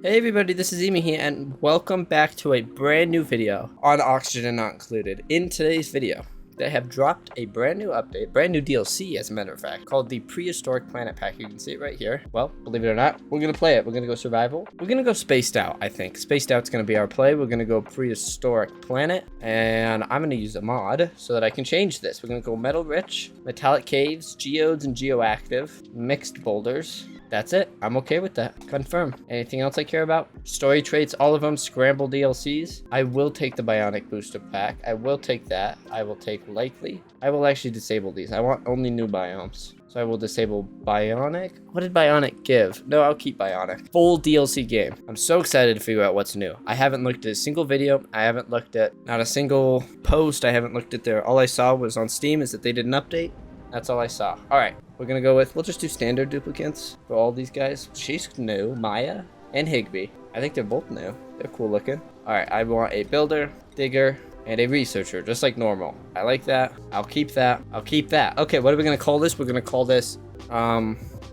Hey everybody, this is Emehe and welcome back to a brand new video on Oxygen Not Included. In today's video, they have dropped a brand new update, brand new DLC as a matter of fact, called the Prehistoric Planet Pack. You can see it right here. Well, believe it or not, we're gonna play it. We're gonna go survival. We're gonna go spaced out, I think. Spaced out's gonna be our play. We're gonna go Prehistoric Planet, and I'm gonna use a mod so that I can change this. We're gonna go Metal Rich, Metallic Caves, Geodes and Geoactive, Mixed Boulders. That's it. I'm okay with that. Confirm. Anything else I care about? Story traits, all of them. Scramble DLCs. I will take the Bionic Booster Pack. I will take that. I will take Likely. I will actually disable these. I want only new biomes. So I will disable Bionic. What did Bionic give? No, I'll keep Bionic. Full DLC game. I'm so excited to figure out what's new. I haven't looked at a single video. I haven't looked at not a single post. I haven't looked at their... All I saw was on Steam is that they did an update. That's all I saw. All right, we're gonna go with, we'll just do standard duplicates for all these guys. She's new, Maya and Higby. I think they're both new. They're cool looking. All right, I want a builder, digger, and a researcher, just like normal. I like that. I'll keep that. I'll keep that. Okay, what are we gonna call this? We're gonna call this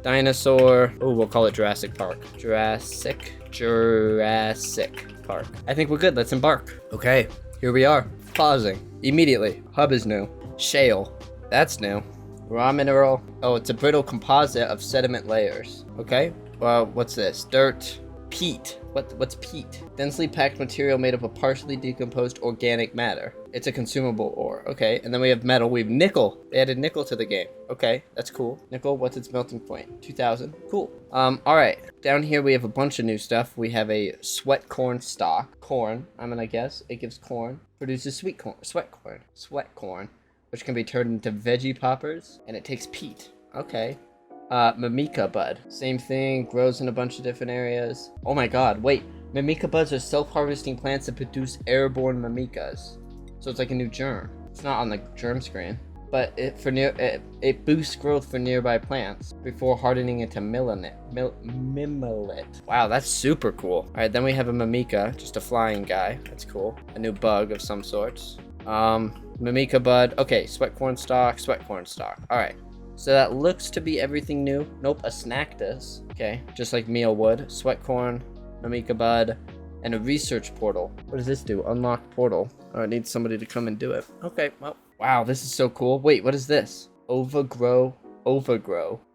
dinosaur. Oh, we'll call it Jurassic Park. Jurassic Park. I think we're good. Let's embark. Okay, here we are. Pausing immediately. Hub is new. Shale. That's new. Raw mineral. Oh, it's a brittle composite of sediment layers. Okay. Well, what's this? Dirt. Peat. What's peat? Densely packed material made up of partially decomposed organic matter. It's a consumable ore. Okay. And then we have metal. We have nickel. They added nickel to the game. Okay. That's cool. Nickel. What's its melting point? 2000. Cool. All right. Down here we have a bunch of new stuff. We have a sweat corn stock. Corn. I'm gonna guess. It gives corn. Produces sweet corn. Sweat corn. Which can be turned into veggie poppers, and it takes peat. Okay. Mimika bud. Same thing, grows in a bunch of different areas. Oh my god, wait. Mimika buds are self-harvesting plants that produce airborne mimikas. So it's like a new germ. It's not on the germ screen. But it boosts growth for nearby plants before hardening into mimolite. Wow, that's super cool. Alright, then we have a mimika, just a flying guy. That's cool. A new bug of some sorts. Mimika bud. Okay, sweat corn stalk. Alright. So that looks to be everything new. Nope, a snack does. Okay, just like meal would. Sweat corn, Mimika bud, and a research portal. What does this do? Unlock portal. Oh, I need somebody to come and do it. Okay, well. Wow, this is so cool. Wait, what is this? Overgrow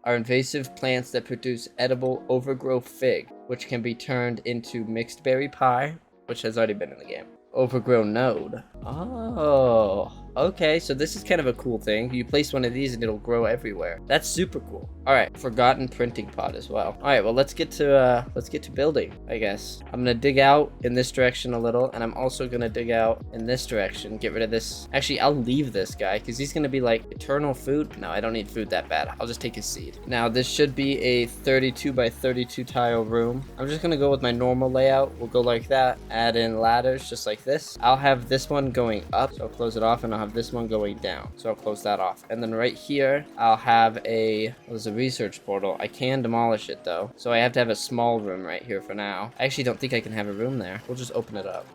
are invasive plants that produce edible overgrow fig, which can be turned into mixed berry pie, which has already been in the game. Overgrow node. Oh, okay. So this is kind of a cool thing. You place one of these and it'll grow everywhere. That's super cool. All right, forgotten printing pod as well. All right, well let's get to building. I guess I'm gonna dig out in this direction a little, and I'm also gonna dig out in this direction. Get rid of this. Actually, I'll leave this guy because he's gonna be like eternal food. No, I don't need food that bad. I'll just take his seed. Now this should be a 32 by 32 tile room. I'm just gonna go with my normal layout. We'll go like that. Add in ladders just like this. I'll have this one going up, so I'll close it off, and I'll have this one going down, so I'll close that off. And then right here I'll have a research portal. I can demolish it though, so I have to have a small room right here for now. I actually don't think I can have a room there. We'll just open it up.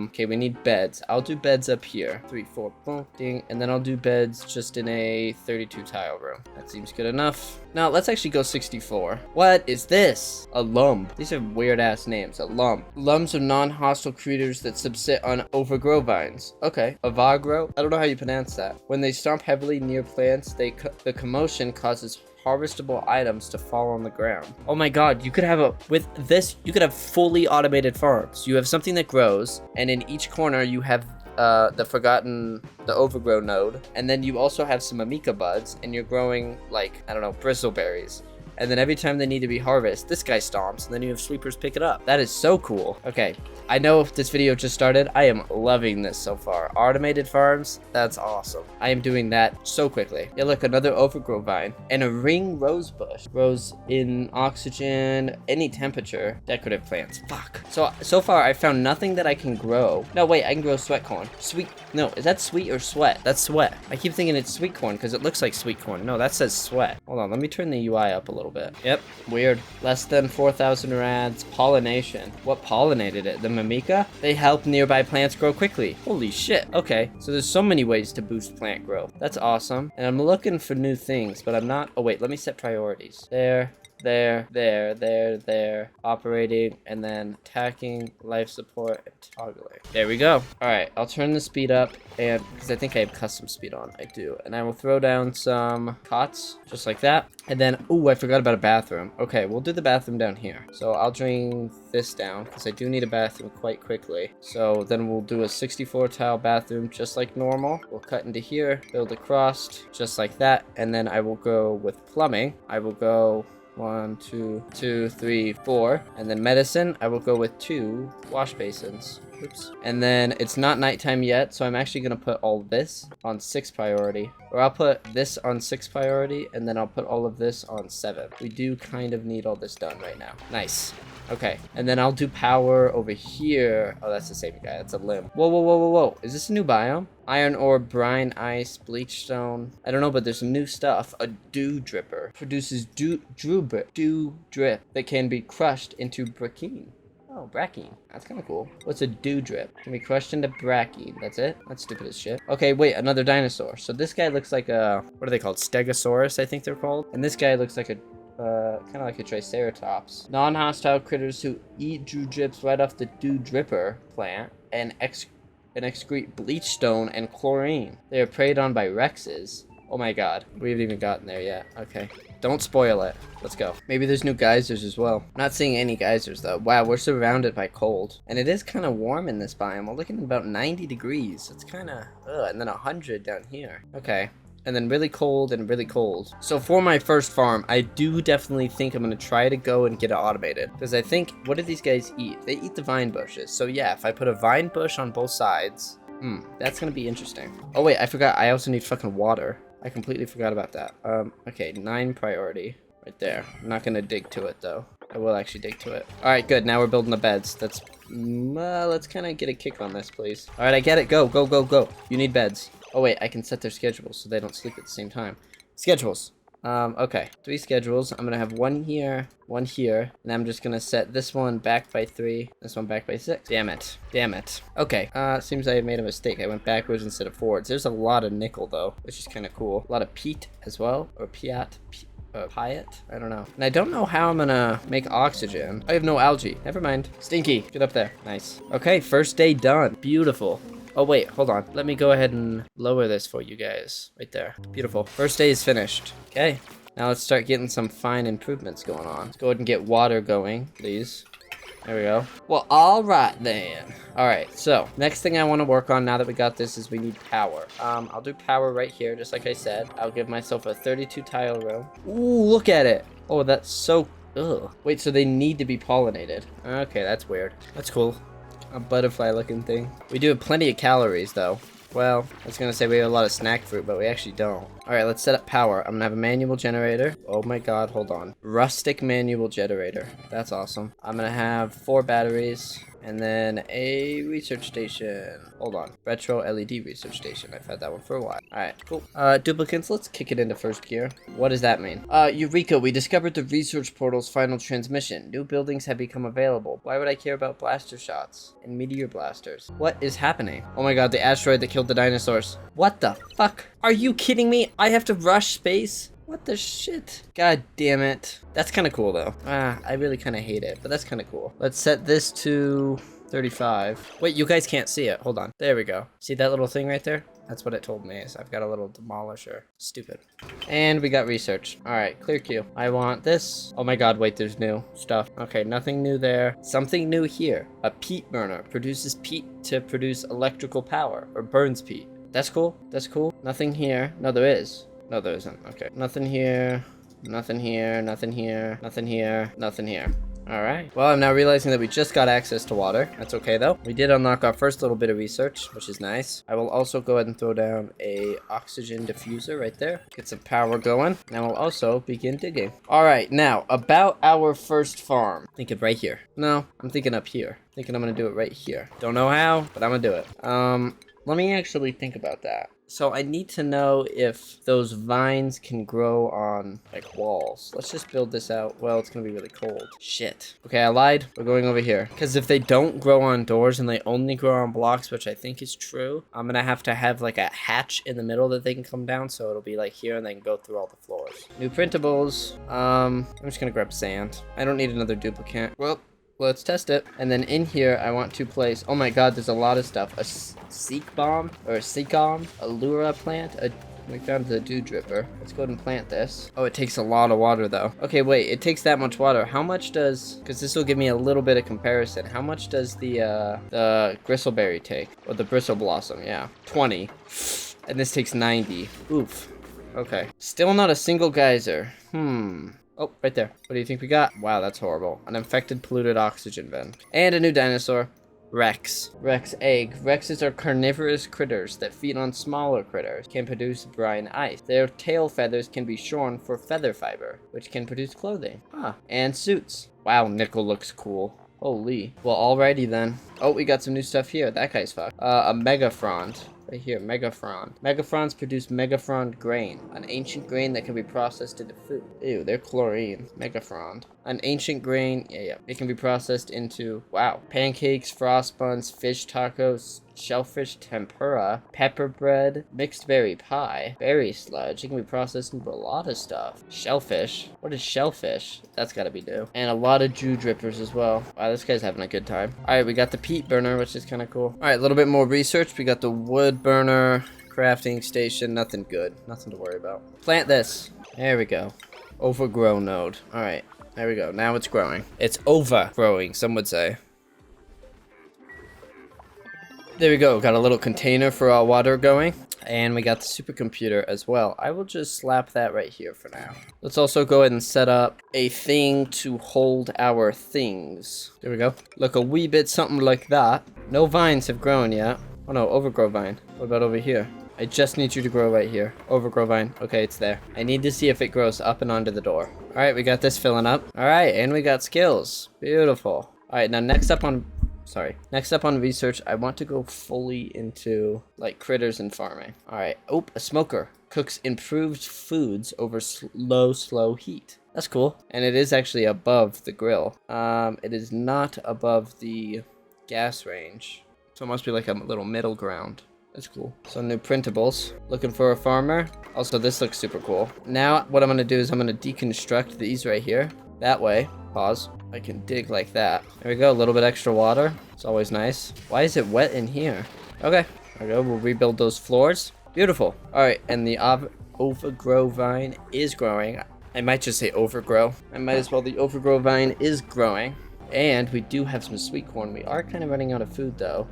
Okay, we need beds. I'll do beds up here. 3, 4, boom, ding, and then I'll do beds just in a 32 tile room. That seems good enough. Now let's actually go 64. What is this? A lump. These are weird ass names. A lump. Lumps are non-hostile creatures that subsist on overgrow vines. Okay. Avagro? I don't know how you pronounce that. When they stomp heavily near plants, the commotion causes harvestable items to fall on the ground. Oh my god, you could have with this, you could have fully automated farms. You have something that grows, and in each corner you have the overgrow node, and then you also have some mimika buds, and you're growing like, I don't know, bristleberries. And then every time they need to be harvested, this guy stomps, and then you have sweepers pick it up. That is so cool. Okay, I know if this video just started, I am loving this so far. Automated farms, that's awesome. I am doing that so quickly. Yeah, look, another overgrow vine. And a ring rose bush. Grows in oxygen, any temperature. Decorative plants. Fuck. So far, I found nothing that I can grow. No, wait, I can grow sweat corn. Sweet. No, is that sweet or sweat? That's sweat. I keep thinking it's sweet corn because it looks like sweet corn. No, that says sweat. Hold on, let me turn the UI up a little bit. Yep, weird. Less than 4,000 rads. Pollination. What pollinated it? The mimika? They help nearby plants grow quickly. Holy shit. Okay, so there's so many ways to boost plant growth. That's awesome. And I'm looking for new things, but I'm not... Oh wait, let me set priorities. There. there, operating, and then attacking, life support, and toggling. There we go. All right, I'll turn the speed up, and because I think I have custom speed on, I do, and I will throw down some cots, just like that. And then, oh, I forgot about a bathroom. Okay, we'll do the bathroom down here. So I'll drain this down, because I do need a bathroom quite quickly. So then we'll do a 64 tile bathroom, just like normal. We'll cut into here, build across, just like that. And then I will go with plumbing. I will go 1, 2, 3, 4. And then medicine, I will go with 2 wash basins. Oops. And then it's not nighttime yet, so I'm actually going to put all this on 6 priority. Or I'll put this on 6 priority, and then I'll put all of this on 7. We do kind of need all this done right now. Nice. Okay, and then I'll do power over here. Oh, that's the same guy. That's a limb. Whoa, whoa, whoa, whoa, whoa. Is this a new biome? Iron ore, brine, ice, bleach stone. I don't know, but there's some new stuff. A dew dripper. Produces dew drip that can be crushed into brackine. Oh, brackine. That's kind of cool. What's a dew drip? Can be crushed into brackine. That's it? That's stupid as shit. Okay, wait, another dinosaur. So this guy looks like a, what are they called? Stegosaurus, I think they're called. And this guy looks like a kind of like a triceratops. Non-hostile critters who eat dew drips right off the dew dripper plant and excrete bleach stone and chlorine. They are preyed on by rexes. Oh my god, we haven't even gotten there yet. Okay, don't spoil it. Let's go. Maybe there's new geysers as well. I'm not seeing any geysers though. Wow, we're surrounded by cold. And it is kind of warm in this biome. We're looking at about 90 degrees. It's kind of, and then 100 down here. Okay. And then really cold and really cold. So for my first farm, I do definitely think I'm going to try to go and get it automated. Because I think, what do these guys eat? They eat the vine bushes. So yeah, if I put a vine bush on both sides, that's going to be interesting. Oh wait, I forgot. I also need fucking water. I completely forgot about that. Okay, 9 priority right there. I'm not going to dig to it though. I will actually dig to it. All right, good. Now we're building the beds. That's, let's kind of get a kick on this, please. All right, I get it. Go, go, go, go. You need beds. Oh wait, I can set their schedules so they don't sleep at the same time. Schedules. Okay, 3 schedules. I'm gonna have 1 here, 1 here, and I'm just gonna set this one back by 3, this one back by 6. Damn it. Damn it. Okay, seems I made a mistake. I went backwards instead of forwards. There's a lot of nickel though, which is kind of cool. A lot of peat as well, or piat. Piat? I don't know. And I don't know how I'm gonna make oxygen. I have no algae. Never mind. Stinky, get up there. Nice. Okay, first day done. Beautiful. Oh wait, hold on. Let me go ahead and lower this for you guys. Right there. Beautiful. First day is finished. Okay. Now let's start getting some fine improvements going on. Let's go ahead and get water going, please. There we go. Well, all right then. All right, so next thing I want to work on now that we got this is we need power. I'll do power right here, just like I said. I'll give myself a 32 tile row. Ooh, look at it. Oh, that's so, ugh. Wait, so they need to be pollinated. Okay, that's weird. That's cool. A butterfly looking thing. We do have plenty of calories though. Well, I was gonna say we have a lot of snack fruit, but we actually don't. Alright, let's set up power. I'm gonna have a manual generator. Oh my god, hold on. Rustic manual generator. That's awesome. I'm gonna have 4 batteries. And then a research station. Hold on. Retro LED research station. I've had that one for a while. Alright, cool. Duplicates, let's kick it into first gear. What does that mean? Eureka, we discovered the research portal's final transmission. New buildings have become available. Why would I care about blaster shots and meteor blasters? What is happening? Oh my god, the asteroid that killed the dinosaurs. What the fuck? Are you kidding me? I have to rush space? What the shit? God damn it. That's kind of cool though. I really kind of hate it, but that's kind of cool. Let's set this to 35. Wait, you guys can't see it. Hold on. There we go. See that little thing right there? That's what it told me is I've got a little demolisher. Stupid. And we got research. All right, clear queue. I want this. Oh my god, wait, there's new stuff. Okay, nothing new there. Something new here. A peat burner produces peat to produce electrical power, or burns peat. That's cool. That's cool. Nothing here. No, there is. No, there isn't. Okay. Nothing here. Nothing here. Nothing here. Nothing here. Nothing here. Alright. Well, I'm now realizing that we just got access to water. That's okay, though. We did unlock our first little bit of research, which is nice. I will also go ahead and throw down a oxygen diffuser right there. Get some power going. And we'll also begin digging. Alright, now, about our first farm. Thinking right here. No, I'm thinking up here. Thinking I'm going to do it right here. Don't know how, but I'm going to do it. Let me actually think about that. So I need to know if those vines can grow on, like, walls. Let's just build this out. Well, it's gonna be really cold. Shit. Okay, I lied. We're going over here. Because if they don't grow on doors and they only grow on blocks, which I think is true, I'm gonna have to have, like, a hatch in the middle that they can come down, so it'll be, like, here, and they can go through all the floors. New printables. I'm just gonna grab sand. I don't need another duplicate. Well, let's test it. And then in here, I want to place... Oh my god, there's a lot of stuff. A seek bomb, or a seekom, a lura plant, we found the dew dripper. Let's go ahead and plant this. Oh, it takes a lot of water, though. Okay, wait, it takes that much water. How much does... Because this will give me a little bit of comparison. How much does the gristleberry take? Or the bristle blossom, yeah. 20. And this takes 90. Oof. Okay. Still not a single geyser. Oh, right there. What do you think we got? Wow, that's horrible. An infected, polluted oxygen vent. And a new dinosaur. Rex. Rex egg. Rexes are carnivorous critters that feed on smaller critters, can produce brine ice. Their tail feathers can be shorn for feather fiber, which can produce clothing. And suits. Wow, nickel looks cool. Holy. Well, alrighty then. Oh, we got some new stuff here. That guy's fucked. A megafrond. Right here, megafrond. Megafronds produce megafrond grain, an ancient grain that can be processed into food. Ew, they're chlorine. Megafrond. An ancient grain, yeah. It can be processed into, wow, pancakes, frost buns, fish tacos, shellfish tempura, pepper bread, mixed berry pie, berry sludge. It can be processed into a lot of stuff. Shellfish. What is shellfish? That's gotta be new. And a lot of dew drippers as well. Wow, this guy's having a good time. Alright, we got the peat burner, which is kind of cool. Alright, a little bit more research. We got the wood burner, crafting station. Nothing good. Nothing to worry about. Plant this. There we go. Overgrow node. Alright. There we go. Now it's growing. It's overgrowing, some would say. There we go. Got a little container for our water going. And we got the supercomputer as well. I will just slap that right here for now. Let's also go ahead and set up a thing to hold our things. There we go. Look a wee bit something like that. No vines have grown yet. Oh no, overgrow vine. What about over here? I just need you to grow right here. Overgrow vine. Okay, it's there. I need to see if it grows up and onto the door. Alright, we got this filling up. Alright, and we got skills. Beautiful. Alright, now next up on research, I want to go fully into, like, critters and farming. Alright. Oh, a smoker. Cooks improved foods over slow heat. That's cool. And it is actually above the grill. It is not above the gas range. So it must be like a little middle ground. That's cool. So new printables. Looking for a farmer. Also, this looks super cool. Now, what I'm going to do is I'm going to deconstruct these right here. That way. Pause. I can dig like that. There we go. A little bit extra water. It's always nice. Why is it wet in here? Okay. There we go. We'll rebuild those floors. Beautiful. All right. And the overgrow vine is growing. I might just say overgrow. I might as well. The overgrow vine is growing. And we do have some sweet corn. We are kind of running out of food, though,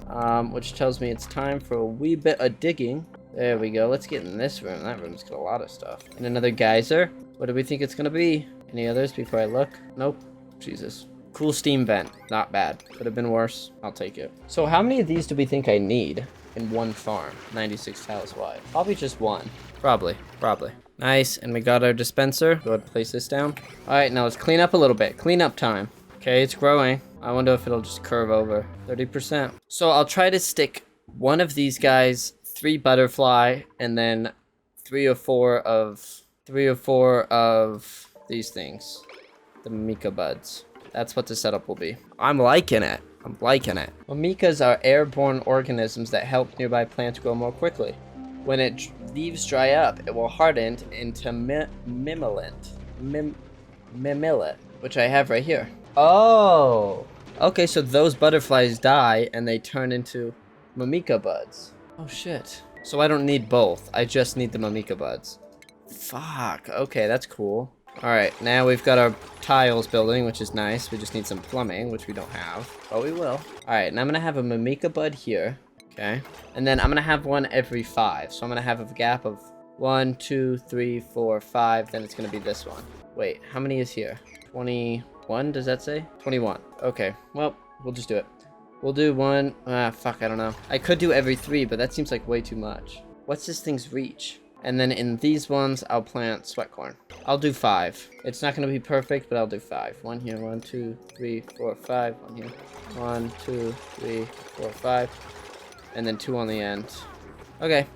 which tells me it's time for a wee bit of digging. There we go. Let's get in this room. That room's got a lot of stuff. And another geyser. What do we think it's going to be? Any others before I look? Nope. Jesus. Cool steam vent. Not bad. Could have been worse. I'll take it. So how many of these do we think I need in one farm? 96 tiles wide. Probably just one. Probably. Nice. And we got our dispenser. Go ahead and place this down. All right. Now let's clean up a little bit. Clean up time. Okay, it's growing. I wonder if it'll just curve over. 30%. So I'll try to stick one of these guys, 3 butterfly, and then 3 or 4 of these things. The Mika buds. That's what the setup will be. I'm liking it. Mamikas are airborne organisms that help nearby plants grow more quickly. When leaves dry up, it will harden into mimillet, which I have right here. Oh, okay, so those butterflies die and they turn into Mamika buds. Oh shit. So I don't need both. I just need the Mamika buds. Fuck. Okay, that's cool. Alright, now we've got our tiles building, which is nice. We just need some plumbing, which we don't have. But we will. Alright, now I'm gonna have a Mamika bud here. Okay. And then I'm gonna have one every 5. So I'm gonna have a gap of 1, 2, 3, 4, 5. Then it's gonna be this one. Wait, how many is here? 21, does that say? 21. Okay, well, we'll just do it. We'll do one. Fuck, I don't know. I could do every 3, but that seems like way too much. What's this thing's reach? And then in these ones, I'll plant sweat corn. I'll do 5. It's not going to be perfect, but I'll do 5. 1 here, 1, 2, 3, 4, 5. 1 here. 1, 2, 3, 4, 5. And then 2 on the end. Okay.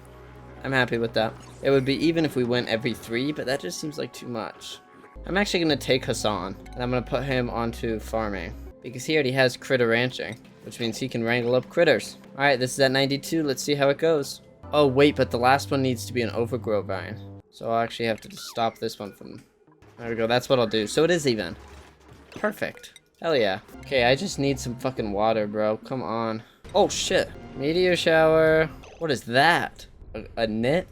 I'm happy with that. It would be even if we went every 3, but that just seems like too much. I'm actually going to take Hassan, and I'm going to put him onto farming. Because he already has critter ranching, which means he can wrangle up critters. Alright, this is at 92. Let's see how it goes. Oh, wait, but the last one needs to be an overgrow vine. So I'll actually have to just stop this one from... There we go. That's what I'll do. So it is even. Perfect. Hell yeah. Okay, I just need some fucking water, bro. Come on. Oh, shit. Meteor shower. What is that? A knit?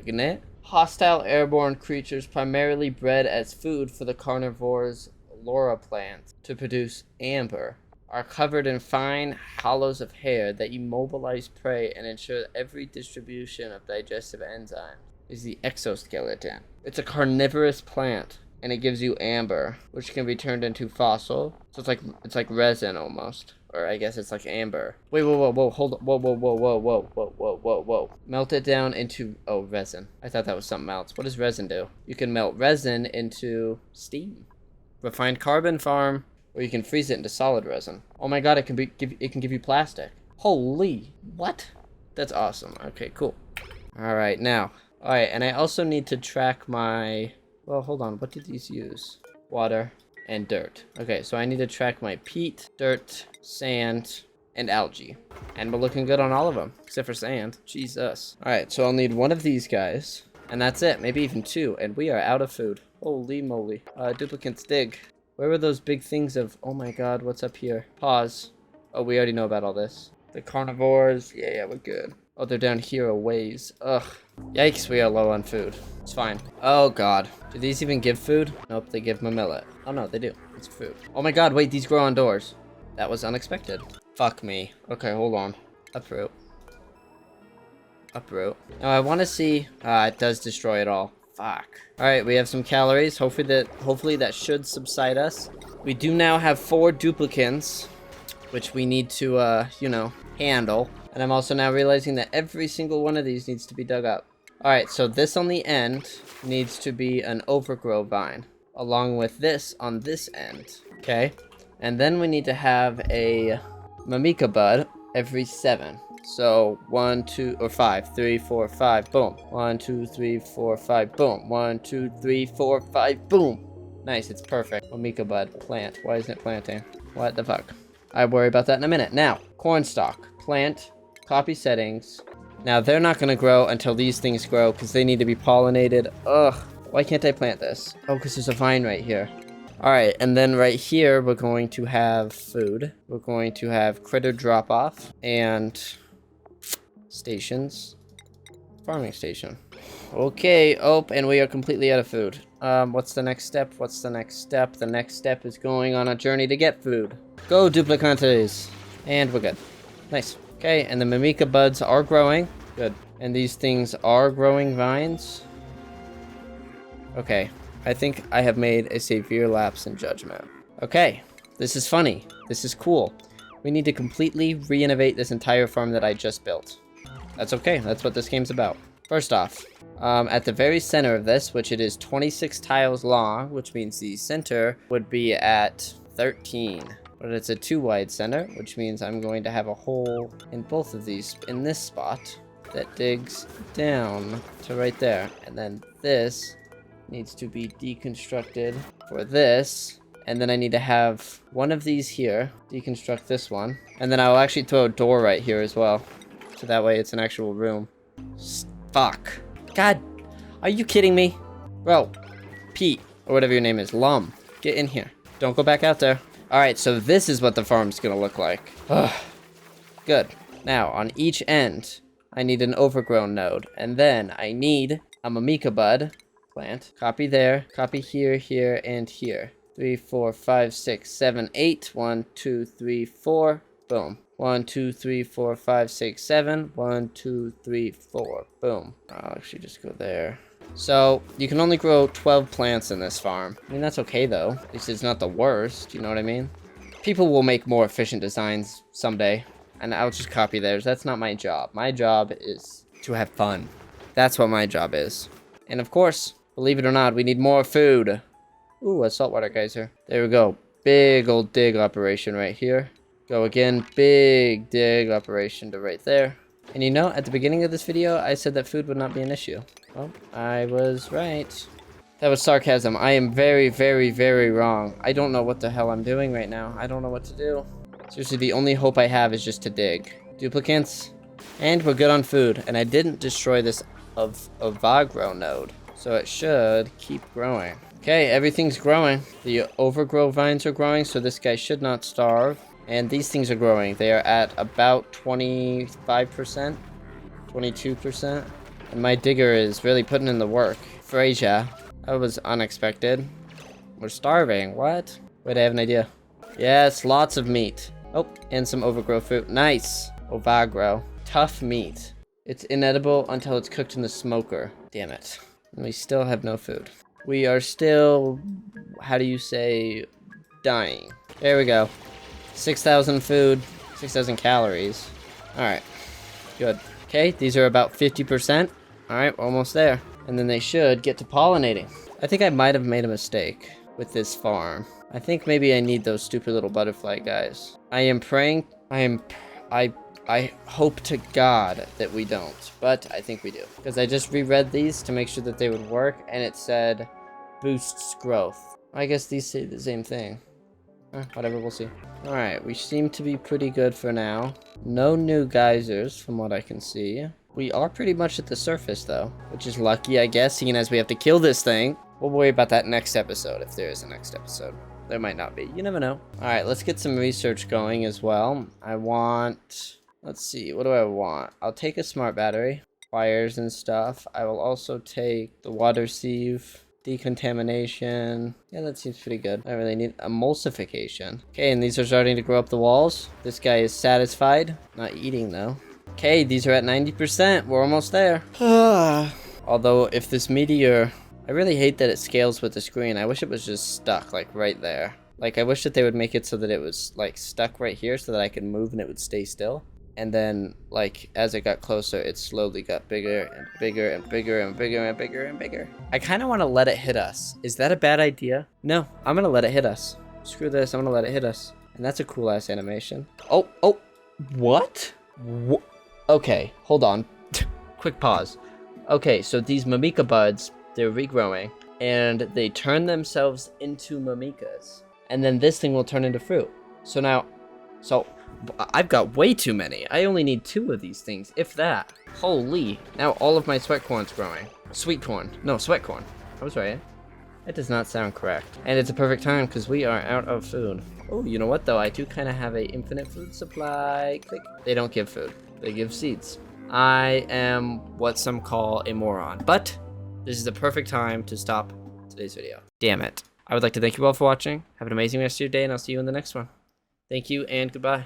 A knit? Hostile airborne creatures primarily bred as food for the carnivores' Laura plants to produce amber are covered in fine hollows of hair that immobilize prey and ensure every distribution of digestive enzymes. Is the exoskeleton. It's a carnivorous plant, and it gives you amber, which can be turned into fossil. So it's like resin almost, or I guess it's like amber. Wait, whoa, hold on, whoa. Melt it down into resin. I thought that was something else. What does resin do? You can melt resin into steam. Refined carbon farm, or you can freeze it into solid resin. Oh my god, it can give you plastic. Holy, what? That's awesome. Okay, cool. All right, now. All right, and I also need to track my, well, hold on. What did these use? Water and dirt. Okay, so I need to track my peat, dirt, sand, and algae. And we're looking good on all of them, except for sand. Jesus. All right, so I'll need one of these guys, and that's it. Maybe even 2, and we are out of food. Holy moly. Duplicates dig. Where were those big things of, oh my god, what's up here? Pause. Oh, we already know about all this. The carnivores. Yeah, we're good. Oh, they're down here a ways. Ugh. Yikes, we are low on food. It's fine. Oh god. Do these even give food? Nope, they give me millet. Oh no, they do. It's food. Oh my god, wait, these grow on doors. That was unexpected. Fuck me. Okay, hold on. Uproot. Uproot. Now I want to see... it does destroy it all. Fuck. Alright, we have some calories. Hopefully that should subside us. We do now have 4 duplicants, which we need to, handle. And I'm also now realizing that every single one of these needs to be dug up. Alright, so this on the end needs to be an overgrow vine, along with this on this end. Okay? And then we need to have a mimika bud every 7. So 1, 2, or 5, 3, 4, 5, boom. 1, 2, 3, 4, 5, boom. 1, 2, 3, 4, 5, boom. Nice, it's perfect. Mimika bud, plant. Why isn't it planting? What the fuck? I worry about that in a minute. Now, cornstalk, plant, copy settings. Now they're not gonna grow until these things grow because they need to be pollinated. Ugh, why can't I plant this? Oh, because there's a vine right here. All right, and then right here, we're going to have food. We're going to have critter drop off and stations. Farming station. Okay, and we are completely out of food. What's the next step? What's the next step? The next step is going on a journey to get food. Go, duplicantes. And we're good. Nice. Okay, and the mimika buds are growing. Good. And these things are growing vines. Okay. I think I have made a severe lapse in judgment. Okay. This is funny. This is cool. We need to completely re-innovate this entire farm that I just built. That's okay. That's what this game's about. First off, at the very center of this, which it is 26 tiles long, which means the center would be at 13. But it's a 2-wide center, which means I'm going to have a hole in both of these in this spot that digs down to right there. And then this needs to be deconstructed for this. And then I need to have one of these here, deconstruct this one. And then I'll actually throw a door right here as well. So that way it's an actual room. Fuck. God, are you kidding me? Bro, Pete, or whatever your name is, Lum, get in here. Don't go back out there. Alright, so this is what the farm's gonna look like. Ugh. Good. Now, on each end, I need an overgrown node. And then I need a mimika bud plant. Copy there, copy here, here, and here. 3, 4, 5, 6, 7, 8. 1, 2, 3, 4. Boom. 1, 2, 3, 4, 5, 6, 7. 1, 2, 3, 4. Boom. I'll actually just go there. So, you can only grow 12 plants in this farm. I mean, that's okay, though. At least it's not the worst, you know what I mean? People will make more efficient designs someday, and I'll just copy theirs. That's not my job. My job is to have fun. That's what my job is. And of course, believe it or not, we need more food. Ooh, a saltwater geyser. There we go. Big old dig operation right here. Go again. Big dig operation to right there. And you know, at the beginning of this video, I said that food would not be an issue. Well, I was right. That was sarcasm. I am very, very, very wrong. I don't know what the hell I'm doing right now. I don't know what to do. Seriously, the only hope I have is just to dig. Duplicants. And we're good on food. And I didn't destroy this Avagro node. So it should keep growing. Okay, everything's growing. The overgrow vines are growing, so this guy should not starve. And these things are growing. They are at about 25%, 22%. And my digger is really putting in the work. Frasier, that was unexpected. We're starving. What? Wait, I have an idea. Yes, lots of meat. Oh, and some overgrow fruit. Nice. Ovagro. Tough meat. It's inedible until it's cooked in the smoker. Damn it. And we still have no food. We are still, how do you say, dying. There we go. 6,000 food, 6,000 calories. Alright, good. Okay, these are about 50%. Alright, almost there. And then they should get to pollinating. I think I might have made a mistake with this farm. I think maybe I need those stupid little butterfly guys. I am praying, I hope to God that we don't, but I think we do. Because I just reread these to make sure that they would work, and it said boosts growth. I guess these say the same thing. Whatever, we'll see. Alright, we seem to be pretty good for now. No new geysers from what I can see. We are pretty much at the surface though, which is lucky I guess, seeing as we have to kill this thing. We'll worry about that next episode, if there is a next episode. There might not be, you never know. Alright, let's get some research going as well. I want... Let's see, what do I want? I'll take a smart battery, wires and stuff. I will also take the water sieve, decontamination. Yeah, that seems pretty good. I really need emulsification. Okay, and these are starting to grow up the walls. This guy is satisfied. Not eating though. Okay, these are at 90%. We're almost there. Although, if this meteor... I really hate that it scales with the screen. I wish it was just stuck, like, right there. Like, I wish that they would make it so that it was, like, stuck right here so that I could move and it would stay still. And then, like, as it got closer, it slowly got bigger and bigger and bigger and bigger and bigger and bigger. I kind of want to let it hit us. Is that a bad idea? No, I'm going to let it hit us. Screw this, I'm going to let it hit us. And that's a cool-ass animation. Oh, what? Okay, hold on. Quick pause. Okay, so these Mimika buds, they're regrowing. And they turn themselves into Mimikas. And then this thing will turn into fruit. So now, I've got way too many. I only need 2 of these things, if that. Holy. Now all of my sweat corn's growing. Sweet corn. No, sweat corn. I was right. That does not sound correct. And it's a perfect time because we are out of food. Oh, you know what though? I do kind of have a infinite food supply. Click. They don't give food. They give seeds. I am what some call a moron. But this is the perfect time to stop today's video. Damn it. I would like to thank you all for watching. Have an amazing rest of your day and I'll see you in the next one. Thank you and goodbye.